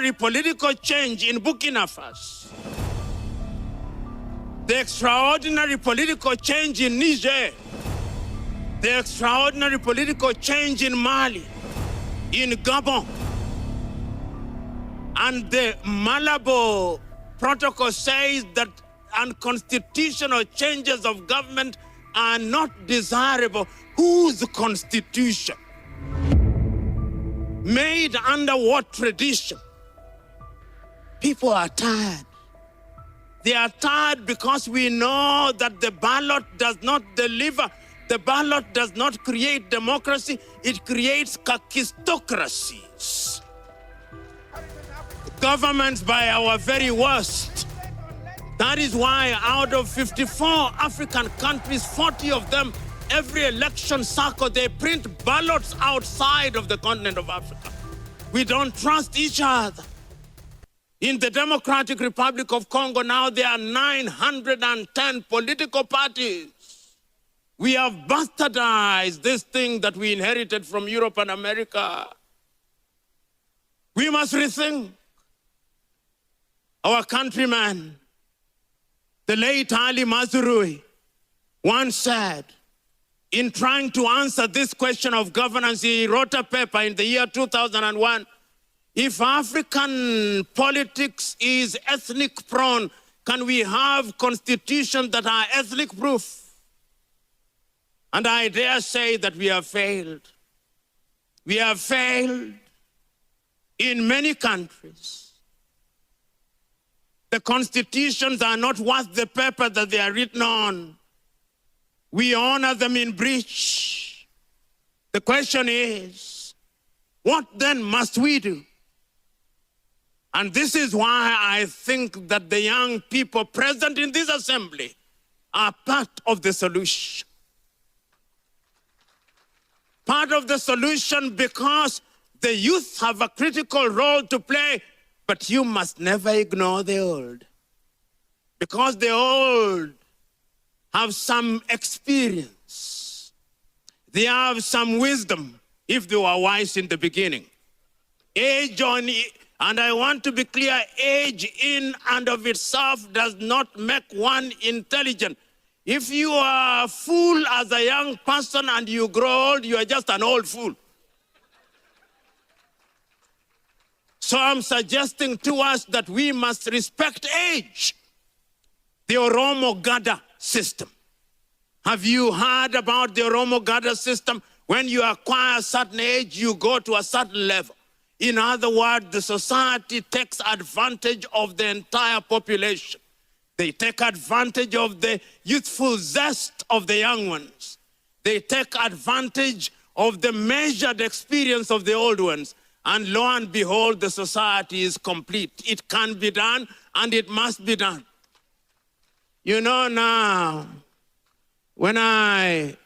extraordinary political change in Burkina Faso, the extraordinary political change in Niger, the extraordinary political change in Mali, in Gabon, and the Malabo Protocol says that unconstitutional changes of government are not desirable. Whose constitution? Made under what tradition? People are tired. They are tired because we know that the ballot does not deliver. The ballot does not create democracy. It creates kakistocracies. Governments by our very worst. That is why out of 54 African countries, 40 of them, every election cycle, they print ballots outside of the continent of Africa. We don't trust each other. In the Democratic Republic of Congo now, there are 910 political parties. We have bastardized this thing that we inherited from Europe and America. We must rethink. Our countryman, the late Ali Mazrui, once said, in trying to answer this question of governance, he wrote a paper in the year 2001. If African politics is ethnic prone, can we have constitutions that are ethnic proof? And I dare say that we have failed. We have failed in many countries. The constitutions are not worth the paper that they are written on. We honor them in breach. The question is, what then must we do? And this is why I think that the young people present in this assembly are part of the solution. Part of the solution because the youth have a critical role to play, but you must never ignore the old. Because the old have some experience. They have some wisdom, if they were wise in the beginning. Age on, and I want to be clear, age in and of itself does not make one intelligent. If you are a fool as a young person and you grow old, you are just an old fool. So I'm suggesting to us that we must respect age. The Oromo Gada system. Have you heard about the Oromo Gada system? When you acquire a certain age, you go to a certain level. In other words, the society takes advantage of the entire population. They take advantage of the youthful zest of the young ones. They take advantage of the measured experience of the old ones. And lo and behold, the society is complete. It can be done, and it must be done. You know now, when I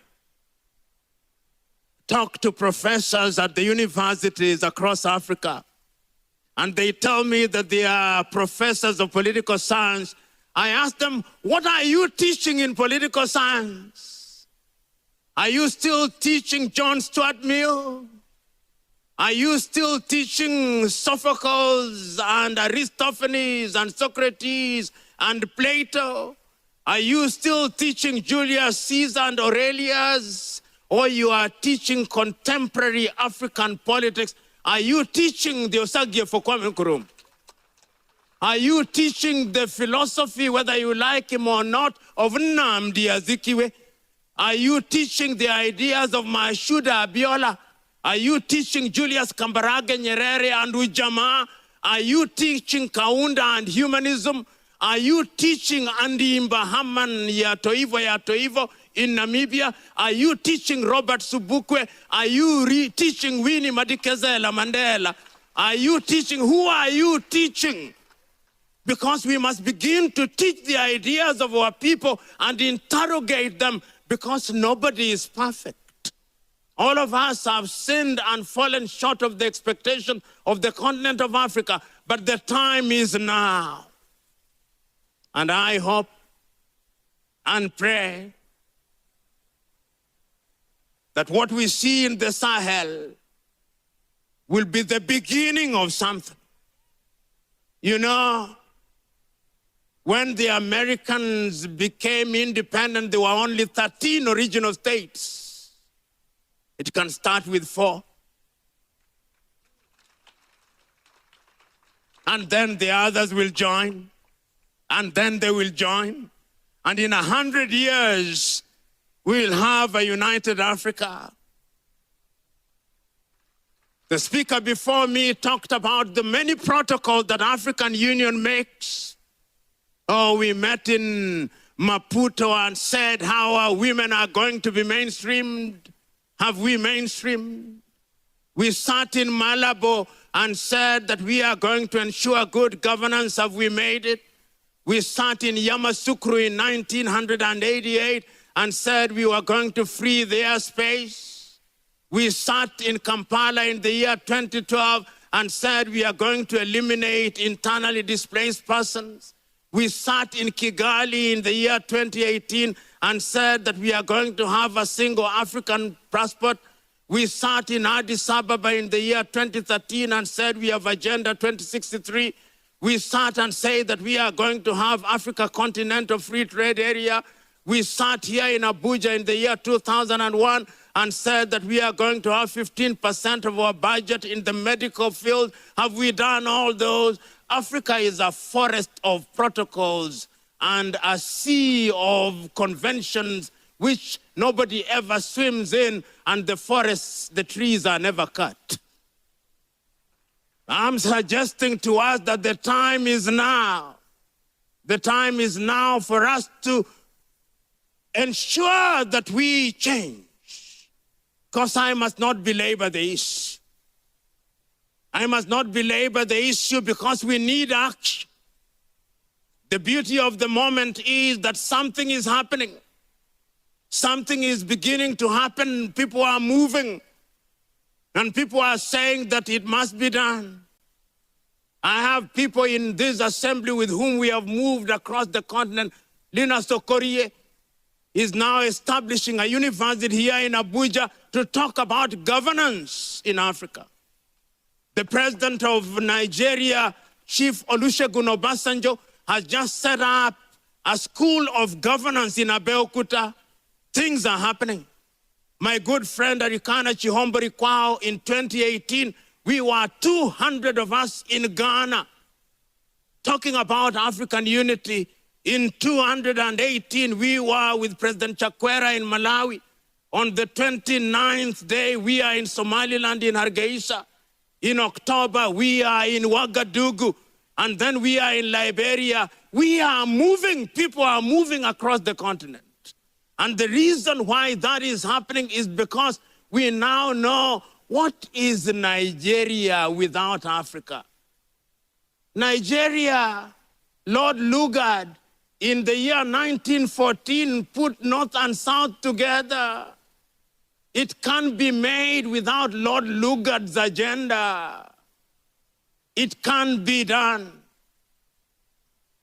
talk to professors at the universities across Africa, and they tell me that they are professors of political science, I ask them, what are you teaching in political science? Are you still teaching John Stuart Mill? Are you still teaching Sophocles and Aristophanes and Socrates and Plato? Are you still teaching Julius Caesar and Aurelius? Or you are teaching contemporary African politics? Are you teaching the Osagie Kwame Nkrumah? Are you teaching the philosophy, whether you like him or not, of Nnamdi Azikiwe? Are you teaching the ideas of Mashuda Abiola? Are you teaching Julius Kambarage Nyerere and Ujamaa? Are you teaching Kaunda and humanism? Are you teaching Andy Mbahaman Yatoivo in Namibia? Are you teaching Robert Subukwe? Are you teaching Winnie Madikizela Mandela? Are you teaching? Who are you teaching? Because we must begin to teach the ideas of our people and interrogate them, because nobody is perfect. All of us have sinned and fallen short of the expectation of the continent of Africa, but the time is now. And I hope and pray that what we see in the Sahel will be the beginning of something. You know, when the Americans became independent, there were only 13 original states. It can start with 4. And then the others will join. And then they will join. And in 100 years, we'll have a united Africa. The speaker before me talked about the many protocols that African Union makes. Oh, we met in Maputo and said how our women are going to be mainstreamed. Have we mainstreamed? We sat in Malabo and said that we are going to ensure good governance. Have we made it? We sat in Yamoussoukro in 1988 and said we were going to free the airspace. We sat in Kampala in the year 2012 and said we are going to eliminate internally displaced persons. We sat in Kigali in the year 2018 and said that we are going to have a single African passport. We sat in Addis Ababa in the year 2013 and said we have Agenda 2063. We sat and said that we are going to have Africa Continental Free Trade Area. We sat here in Abuja in the year 2001 and said that we are going to have 15% of our budget in the medical field. Have we done all those? Africa is a forest of protocols and a sea of conventions which nobody ever swims in, and the forests, the trees are never cut. I'm suggesting to us that the time is now. The time is now for us to ensure that we change. Because I must not belabor the issue. I must not belabor the issue because we need action. The beauty of the moment is that something is happening. Something is beginning to happen. People are moving. And people are saying that it must be done. I have people in this assembly with whom we have moved across the continent. Lina Sokorie is now establishing a university here in Abuja to talk about governance in Africa. The president of Nigeria, Chief Olusegun Obasanjo, has just set up a school of governance in Abeokuta. Things are happening. My good friend Arikana Chihombori Kwao, in 2018, we were 200 of us in Ghana talking about African unity. In 218, we were with President Chakwera in Malawi. On the 29th day, we are in Somaliland in Hargeisa. In October, we are in Ouagadougou. And then we are in Liberia. We are moving. People are moving across the continent. And the reason why that is happening is because we now know what is Nigeria without Africa. Nigeria, Lord Lugard, in the year 1914, put North and South together. It can't be made without Lord Lugard's agenda. It can't be done.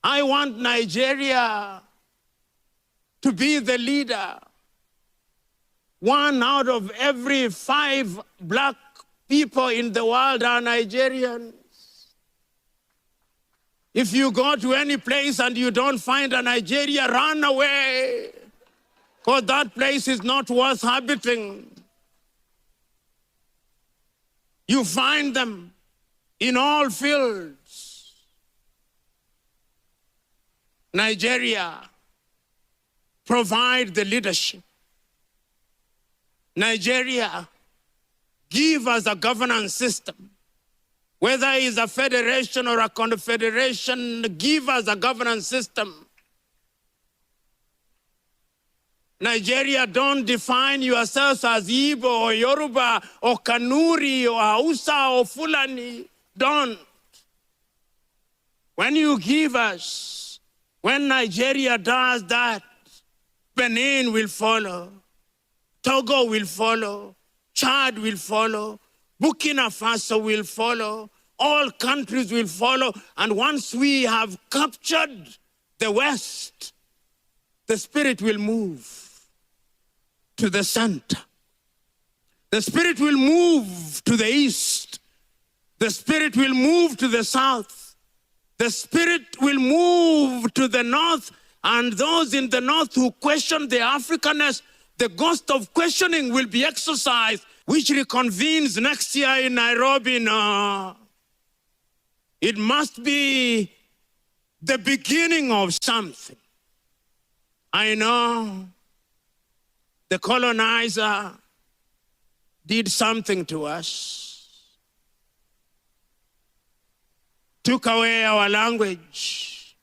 I want Nigeria to be the leader. 1 out of every 5 black people in the world are Nigerians. If you go to any place and you don't find a Nigeria, run away, because that place is not worth habiting. You find them in all fields. Nigeria, provide the leadership. Nigeria, give us a governance system. Whether it's a federation or a confederation, give us a governance system. Nigeria, don't define yourselves as Igbo or Yoruba or Kanuri or Hausa or Fulani. Don't. When you give us, when Nigeria does that, Benin will follow, Togo will follow, Chad will follow, Burkina Faso will follow, all countries will follow, and once we have captured the West, the Spirit will move to the center. The Spirit will move to the east. The Spirit will move to the south. The Spirit will move to the north, and those in the north who question the Africanness, the ghost of questioning will be exercised, which reconvenes next year in Nairobi. No. It must be the beginning of something. I know the colonizer did something to us, took away our language.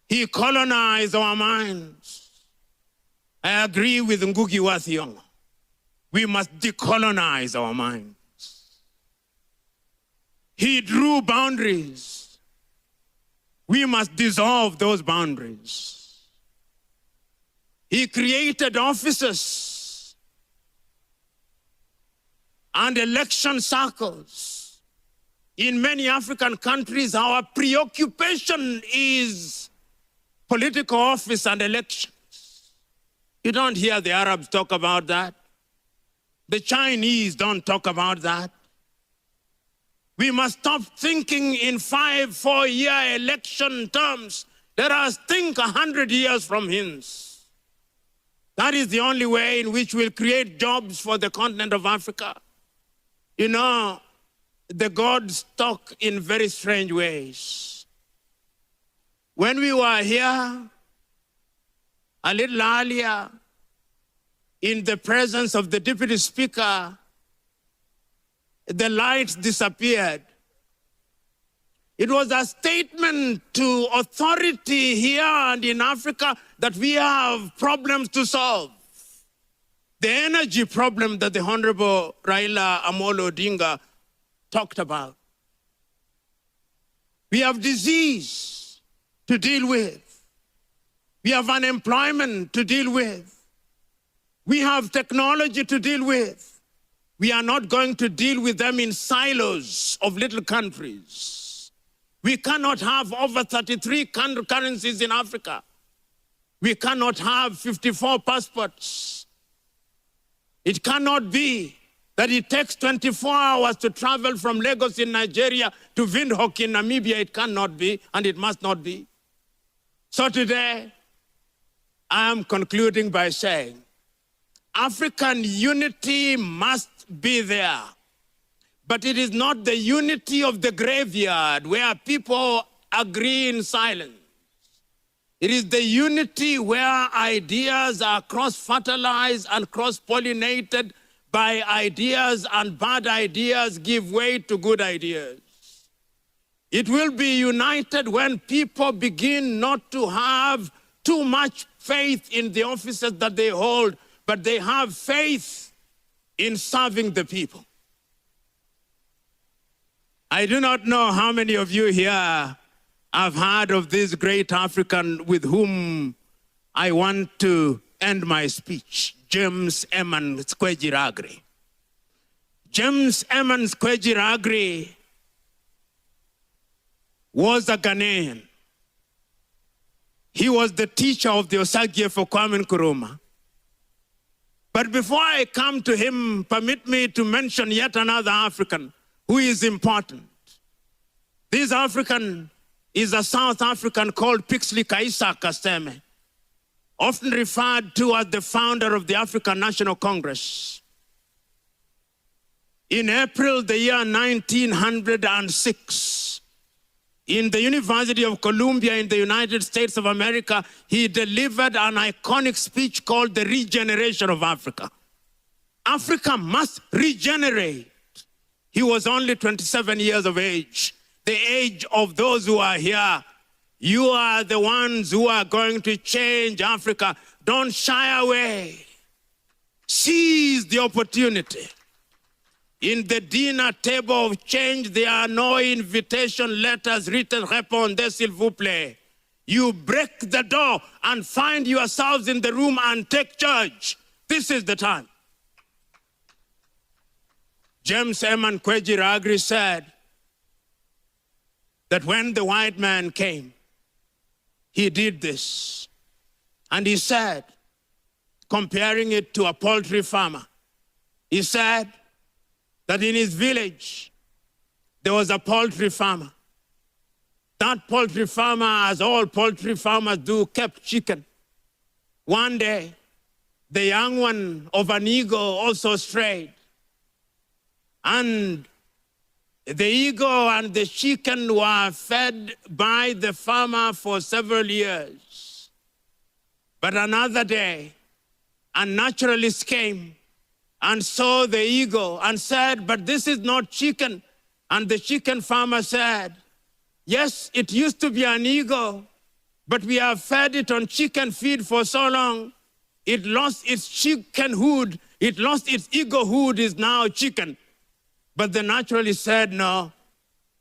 He colonized our minds. I agree with Ngugi wa Thiong'o. We must decolonize our minds. He drew boundaries. We must dissolve those boundaries. He created offices and election circles. In many African countries, our preoccupation is political office and elections. You don't hear the Arabs talk about that. The Chinese don't talk about that. We must stop thinking in 5 4-year election terms. Let us think 100 years from hence. That is the only way in which we'll create jobs for the continent of Africa. You know, the gods talk in very strange ways. When we were here a little earlier in the presence of the Deputy Speaker, the lights disappeared. It was a statement to authority here and in Africa that we have problems to solve. The energy problem that the Honorable Raila Amolo Odinga talked about. We have disease to deal with. We have unemployment to deal with. We have technology to deal with. We are not going to deal with them in silos of little countries. We cannot have over 33 currencies in Africa. We cannot have 54 passports. It cannot be that it takes 24 hours to travel from Lagos in Nigeria to Windhoek in Namibia. It cannot be, and it must not be. So today, I am concluding by saying, African unity must be there. But it is not the unity of the graveyard where people agree in silence. It is the unity where ideas are cross-fertilized and cross-pollinated by ideas, and bad ideas give way to good ideas. It will be united when people begin not to have too much faith in the offices that they hold, but they have faith in serving the people. I do not know how many of you here have heard of this great African with whom I want to end my speech, James Eman Kwejiragre. James Eman Kwejiragre was a Ghanaian. He was the teacher of the Osagie for Kwame Nkrumah. But before I come to him, permit me to mention yet another African who is important. This African is a South African called Pixley Kaisa Kaseme, often referred to as the founder of the African National Congress. In April the year 1906, in the University of Columbia in the United States of America, he delivered an iconic speech called The Regeneration of Africa. Africa must regenerate. He was only 27 years of age, the age of those who are here. You are the ones who are going to change Africa. Don't shy away. Seize the opportunity. In the dinner table of change, there are no invitation letters written, répondez s'il vous plaît. You break the door and find yourselves in the room and take charge. This is the time. James Eman Kwejiragre said that when the white man came, he did this. And he said, comparing it to a poultry farmer, he said that in his village, there was a poultry farmer. That poultry farmer, as all poultry farmers do, kept chicken. One day, the young one of an eagle also strayed. And the eagle and the chicken were fed by the farmer for several years. But another day, a naturalist came and saw the eagle and said, "But this is not chicken." And the chicken farmer said, "Yes, it used to be an eagle, but we have fed it on chicken feed for so long, it lost its chickenhood, it lost its eaglehood, is now chicken." But the naturalist said, "No,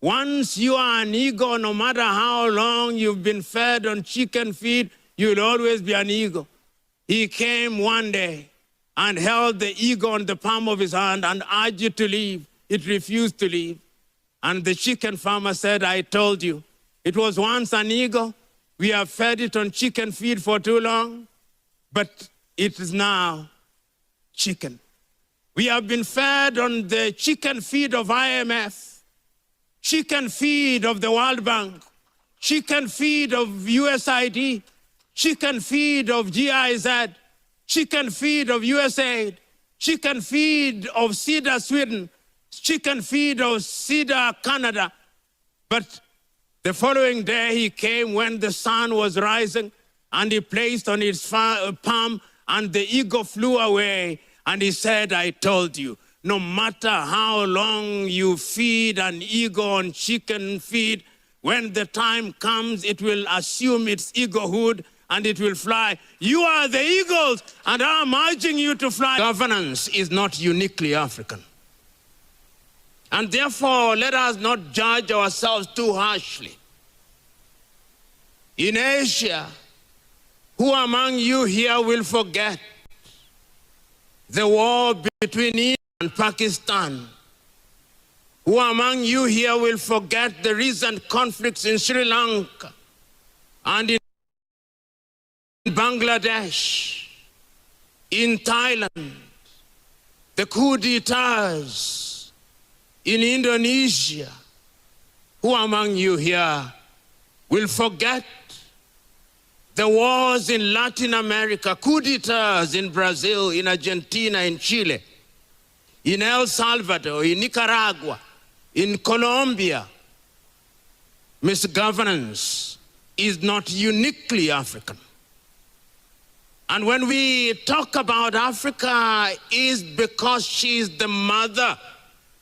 once you are an eagle, no matter how long you've been fed on chicken feed, you'll always be an eagle." He came one day and held the eagle on the palm of his hand and urged it to leave. It refused to leave. And the chicken farmer said, "I told you, it was once an eagle. We have fed it on chicken feed for too long, but it is now chicken. We have been fed on the chicken feed of IMF, chicken feed of the World Bank, chicken feed of USAID, chicken feed of GIZ, chicken feed of USAID, chicken feed of CEDA Sweden, chicken feed of CEDA Canada." But the following day he came when the sun was rising, and he placed on his palm, and the eagle flew away. And he said, "I told you, no matter how long you feed an eagle on chicken feed, when the time comes, it will assume its eaglehood and it will fly. You are the eagles, and I'm urging you to fly." Governance is not uniquely African. And therefore, let us not judge ourselves too harshly. In Asia, who among you here will forget the war between India and Pakistan? Who among you here will forget the recent conflicts in Sri Lanka and in Bangladesh, in Thailand, the coup d'etats in Indonesia? Who among you here will forget the wars in Latin America, coup d'etats in Brazil, in Argentina, in Chile, in El Salvador, in Nicaragua, in Colombia? Misgovernance is not uniquely African. And when we talk about Africa, it's because she is the mother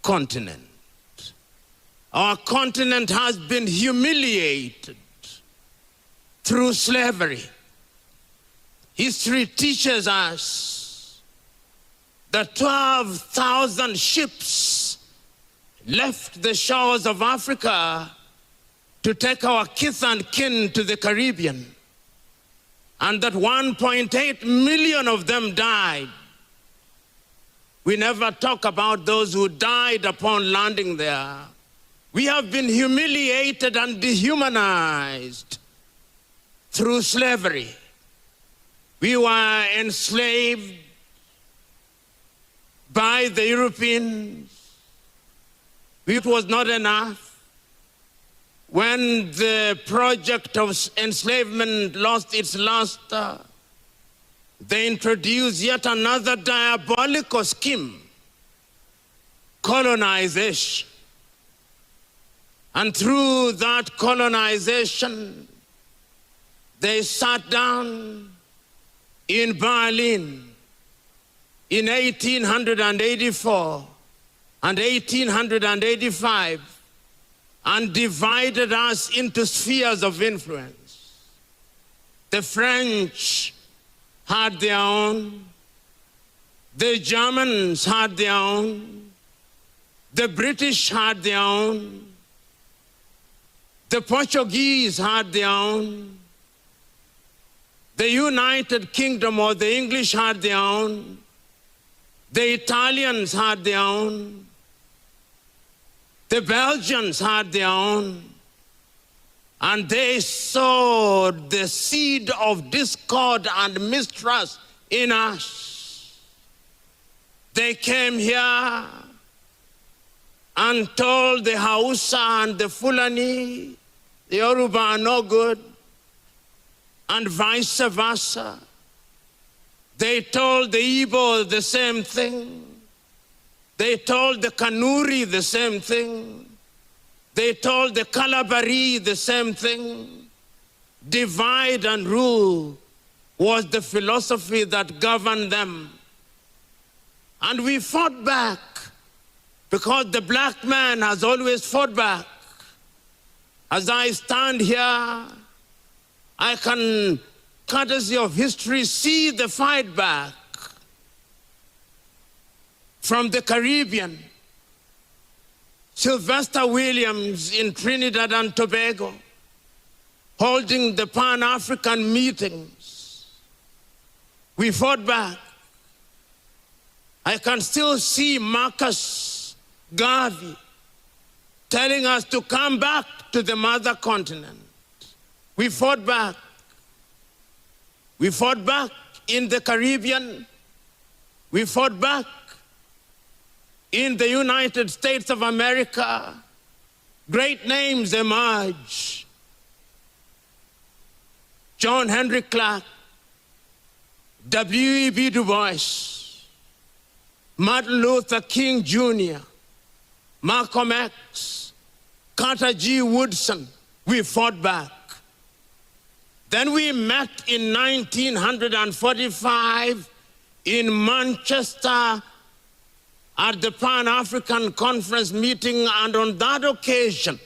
continent. Our continent has been humiliated through slavery. History teaches us that 12,000 ships left the shores of Africa to take our kith and kin to the Caribbean, and that 1.8 million of them died. We never talk about those who died upon landing there. We have been humiliated and dehumanized through slavery. We were enslaved by the Europeans. It was not enough. When the project of enslavement lost its luster, they introduced yet another diabolical scheme, colonization. And through that colonization, they sat down in Berlin in 1884 and 1885 and divided us into spheres of influence. The French had their own, the Germans had their own, the British had their own, the Portuguese had their own, the United Kingdom or the English had their own, the Italians had their own, the Belgians had their own, and they sowed the seed of discord and mistrust in us. They came here and told the Hausa and the Fulani, the Yoruba are no good, and vice versa. They told the Igbo the same thing. They told the Kanuri the same thing. They told the Kalabari the same thing. Divide and rule was the philosophy that governed them. And we fought back because the black man has always fought back. As I stand here, I can, courtesy of history, see the fight back from the Caribbean. Sylvester Williams in Trinidad and Tobago, holding the Pan-African meetings. We fought back. I can still see Marcus Garvey telling us to come back to the mother continent. We fought back. We fought back in the Caribbean. We fought back in the United States of America. Great names emerge. John Henry Clark, W.E.B. Du Bois, Martin Luther King Jr., Malcolm X, Carter G. Woodson. We fought back. Then we met in 1945 in Manchester at the Pan-African Conference meeting, and on that occasion,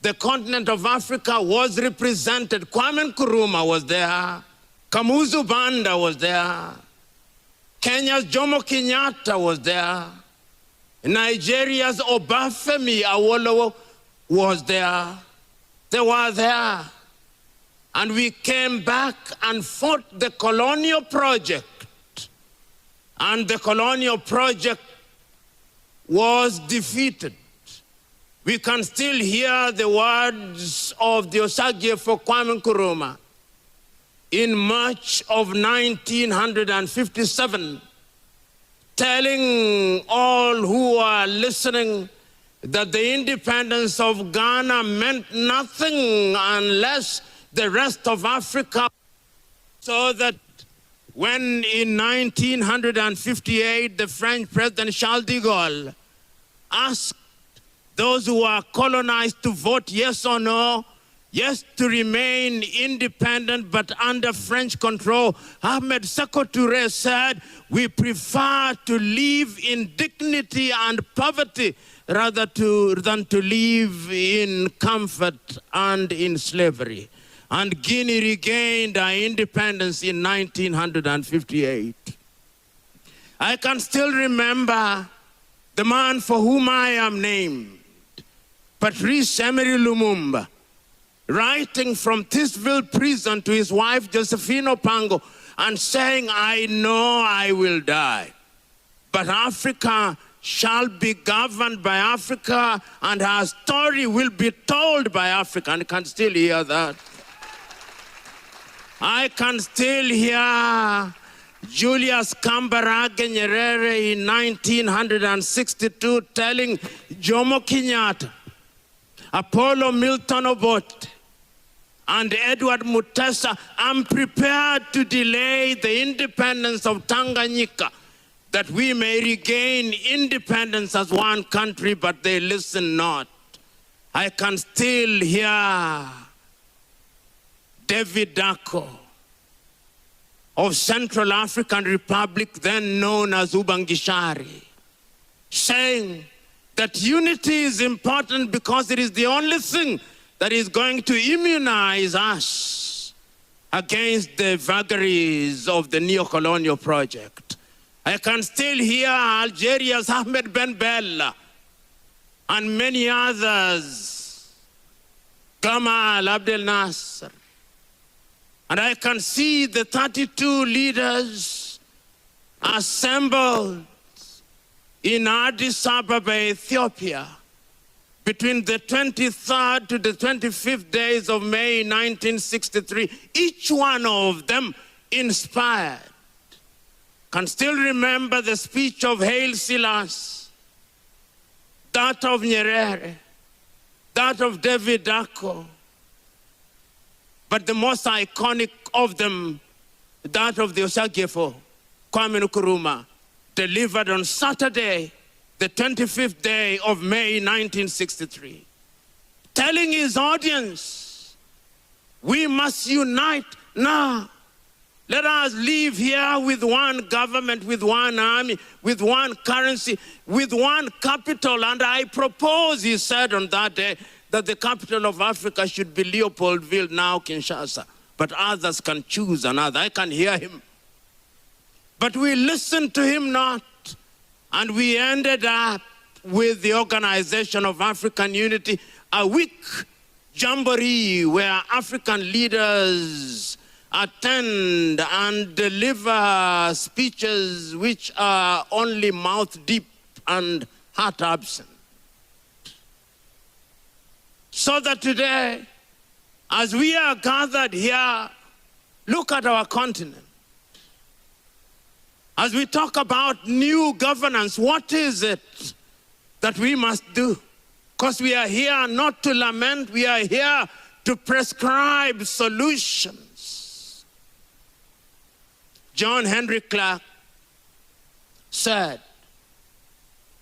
the continent of Africa was represented. Kwame Nkrumah was there, Kamuzu Banda was there, Kenya's Jomo Kenyatta was there, Nigeria's Obafemi Awolowo was there. They were there. And we came back and fought the colonial project. And the colonial project was defeated. We can still hear the words of the Osagie for Kwame Nkrumah in March of 1957, telling all who are listening that the independence of Ghana meant nothing unless the rest of Africa. So that when in 1958 the French President Charles de Gaulle asked those who are colonized to vote yes or no, yes to remain independent but under French control, Ahmed Sékou Touré said, we prefer to live in dignity and poverty rather than to live in comfort and in slavery. And Guinea regained our independence in 1958. I can still remember the man for whom I am named, Patrice Emery Lumumba, writing from Thisville prison to his wife Josephine Opango and saying, I know I will die, but Africa shall be governed by Africa and her story will be told by Africa. And I can still hear that. I can still hear Julius Kambarage Nyerere in 1962 telling Jomo Kenyatta, Apollo Milton Obote, and Edward Mutesa, I'm prepared to delay the independence of Tanganyika that we may regain independence as one country, but they listen not. I can still hear David Dako of Central African Republic, then known as Ubangishari, saying that unity is important because it is the only thing that is going to immunize us against the vagaries of the neo-colonial project. I can still hear Algeria's Ahmed Ben Bella and many others, Gamal Abdel Nasser. And I can see the 32 leaders assembled in Addis Ababa, Ethiopia, between the 23rd to the 25th days of May 1963, each one of them inspired. Can still remember the speech of Haile Selassie, that of Nyerere, that of David Dako, But the most iconic of them, that of the Osagyefo, Kwame Nkrumah, delivered on Saturday, the 25th day of May 1963, telling his audience, we must unite now. Let us live here with one government, with one army, with one currency, with one capital. And I propose, he said on that day, that the capital of Africa should be Leopoldville, now Kinshasa. But others can choose another. I can hear him. But we listened to him not. And we ended up with the Organization of African Unity, a week jamboree where African leaders attend and deliver speeches which are only mouth deep and heart absent. So that today, as we are gathered here, look at our continent. As we talk about new governance, what is it that we must do? Because we are here not to lament, we are here to prescribe solutions. John Henry Clark said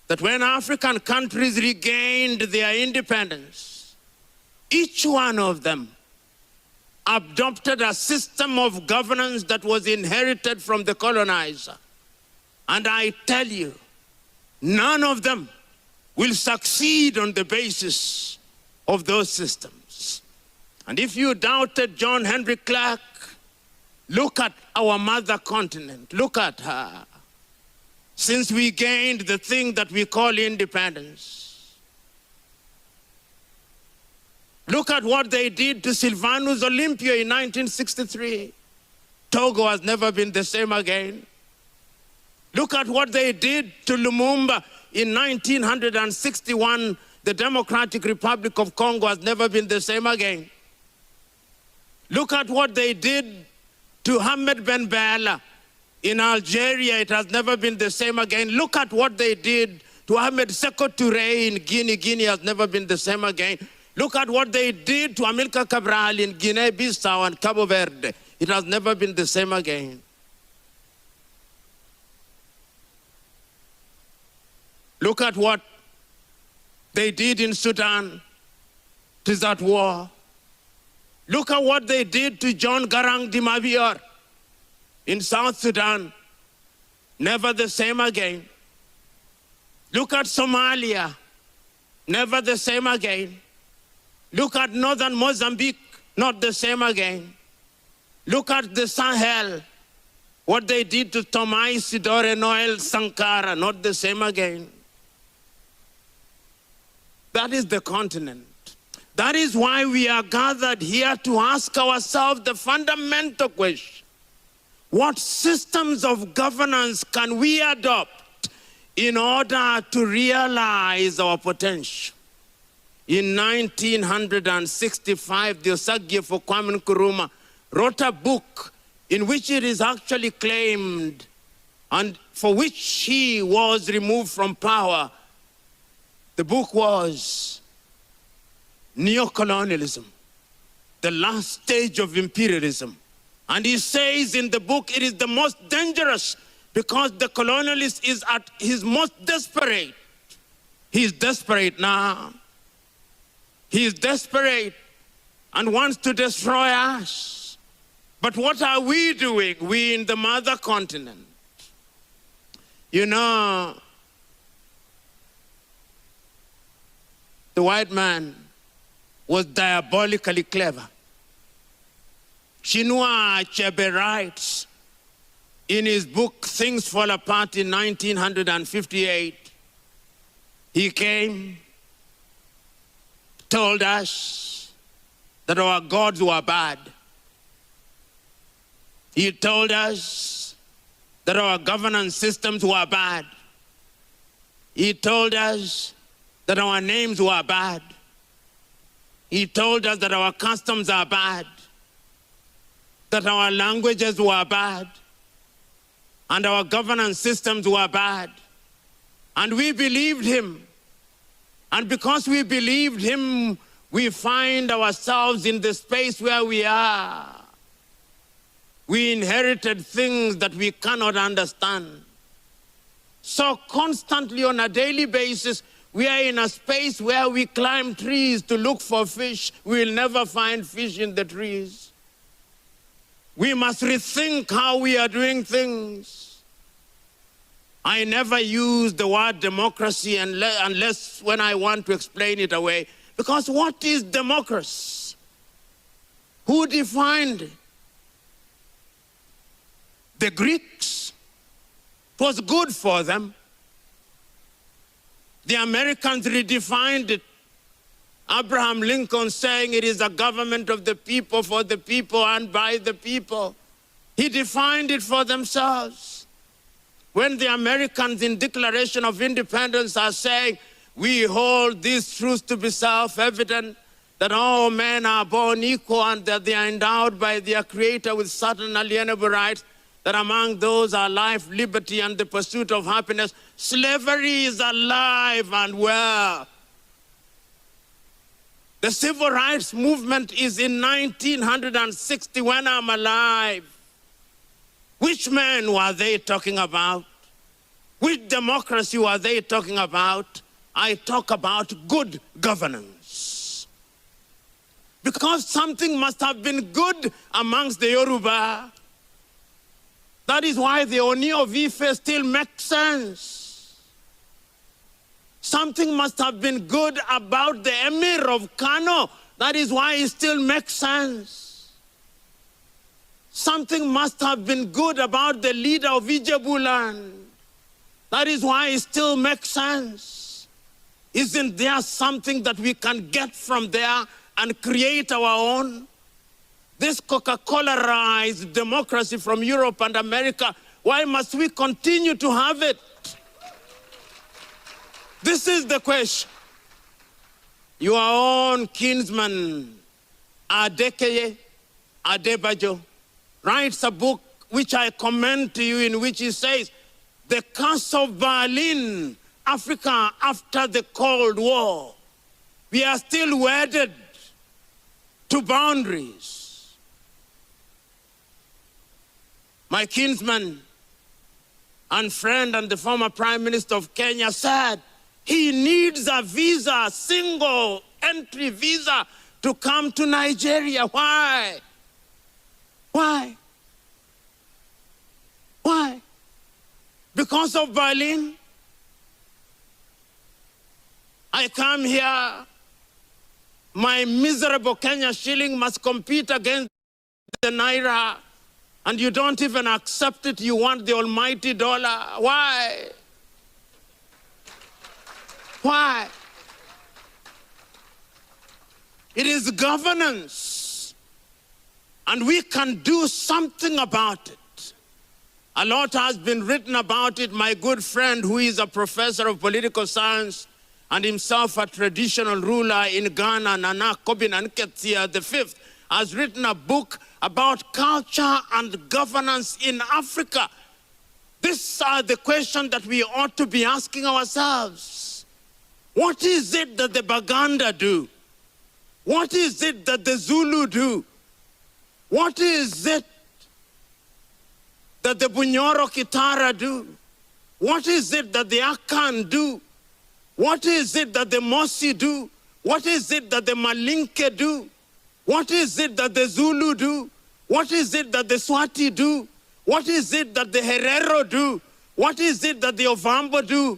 that when African countries regained their independence, each one of them adopted a system of governance that was inherited from the colonizer. And I tell you, none of them will succeed on the basis of those systems. And if you doubted John Henry Clark, look at our mother continent. Look at her. Since we gained the thing that we call independence, look at what they did to Sylvanus Olympia in 1963. Togo has never been the same again. Look at what they did to Lumumba in 1961. The Democratic Republic of Congo has never been the same again. Look at what they did to Ahmed Ben Bella in Algeria. It has never been the same again. Look at what they did to Ahmed Sékou Touré in Guinea. Guinea has never been the same again. Look at what they did to Amilcar Cabral in Guinea-Bissau and Cabo Verde. It has never been the same again. Look at what they did in Sudan. It is at war. Look at what they did to John Garang di Mabior in South Sudan. Never the same again. Look at Somalia. Never the same again. Look at northern Mozambique. Not the same again. Look at the Sahel. What they did to Thomas Isidore Noel Sankara. Not the same again. That is the continent. That is why we are gathered here to ask ourselves the fundamental question. What systems of governance can we adopt in order to realize our potential? In 1965, the Osagyefo Kwame Nkrumah wrote a book in which it is actually claimed, and for which he was removed from power. The book was Neocolonialism, the last stage of imperialism. And he says in the book, it is the most dangerous because the colonialist is at his most desperate. He is desperate now. He is desperate and wants to destroy us. But what are we doing, we in the mother continent? You know, the white man was diabolically clever. Chinua Achebe writes in his book, Things Fall Apart in 1958, he came, told us that our gods were bad. He told us that our governance systems were bad. He told us that our names were bad. He told us that our customs are bad, that our languages were bad, and our governance systems were bad. And we believed him. And because we believed him, we find ourselves in the space where we are. We inherited things that we cannot understand. So constantly on a daily basis, we are in a space where we climb trees to look for fish. We will never find fish in the trees. We must rethink how we are doing things. I never use the word democracy unless when I want to explain it away. Because what is democracy? Who defined it? The Greeks. It was good for them. The Americans redefined it. Abraham Lincoln saying it is a government of the people, for the people, and by the people. He defined it for themselves. When the Americans in Declaration of Independence are saying, we hold these truths to be self-evident, that all men are born equal and that they are endowed by their Creator with certain alienable rights, that among those are life, liberty, and the pursuit of happiness. Slavery is alive and well. The civil rights movement is in 1960 when I'm alive. Which men were they talking about? Which democracy were they talking about? I talk about good governance. Because something must have been good amongst the Yoruba. That is why the Oni of Ife still makes sense. Something must have been good about the Emir of Kano. That is why it still makes sense. Something must have been good about the leader of Ijebuland. That is why it still makes sense. Isn't there something that we can get from there and create our own? This Coca-Cola-ized democracy from Europe and America, why must we continue to have it? This is the question. Your own kinsman, Adekeye Adebajo, writes a book which I commend to you, in which he says, The Curse of Berlin, Africa after the Cold War. We are still wedded to boundaries. My kinsman and friend and the former Prime Minister of Kenya said he needs a visa, a single entry visa to come to Nigeria. Why? Why? Why? Because of Berlin? I come here, my miserable Kenya shilling must compete against the Naira, and you don't even accept it. You want the almighty dollar. Why? Why? It is governance, and we can do something about it. A lot has been written about it. My good friend, who is a professor of political science and himself a traditional ruler in Ghana, Nana Kobina Nketia V, has written a book about culture and governance in Africa. These are the questions that we ought to be asking ourselves. What is it that the Baganda do? What is it that the Zulu do? What is it that the Bunyoro Kitara do? What is it that the Akan do? What is it that the Mosi do? What is it that the Malinke do? What is it that the Zulu do? What is it that the Swati do? What is it that the Herero do? What is it that the Ovambo do?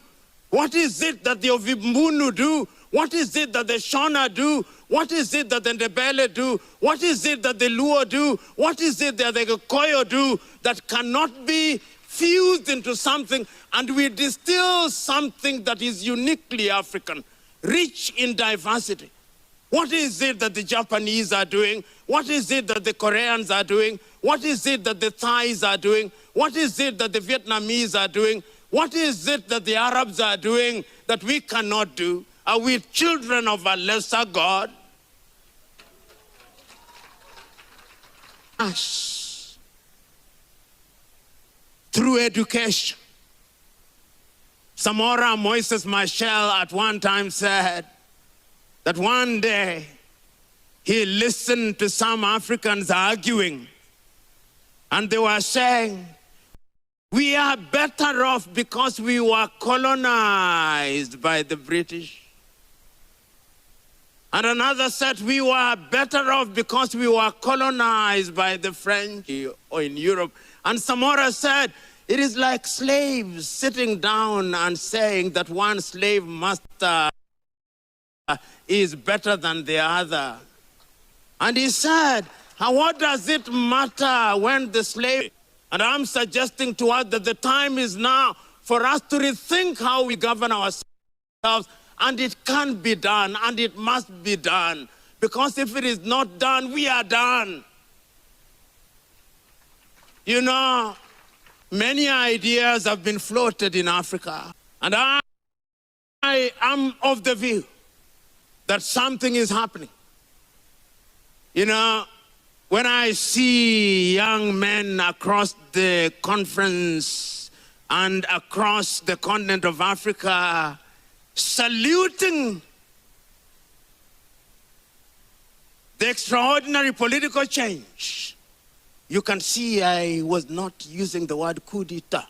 What is it that the Ovimbunu do? What is it that the Shona do? What is it that the Ndebele do? What is it that the Luo do? What is it that the Koyo do that cannot be fused into something, and we distill something that is uniquely African, rich in diversity? What is it that the Japanese are doing? What is it that the Koreans are doing? What is it that the Thais are doing? What is it that the Vietnamese are doing? What is it that the Arabs are doing that we cannot do? Are we children of a lesser God? Us. Through education. Samora Moises Machel at one time said that one day he listened to some Africans arguing, and they were saying, we are better off because we were colonized by the British. And another said, we were better off because we were colonized by the French or in Europe. And Samora said, it is like slaves sitting down and saying that one slave master is better than the other. And he said, what does it matter when the slave... And I'm suggesting to us that the time is now for us to rethink how we govern ourselves, and it can be done, and it must be done. Because if it is not done, we are done. You know, many ideas have been floated in Africa, and I am of the view that something is happening. You know, when I see young men across the conference and across the continent of Africa saluting the extraordinary political change, you can see I was not using the word coup d'etat.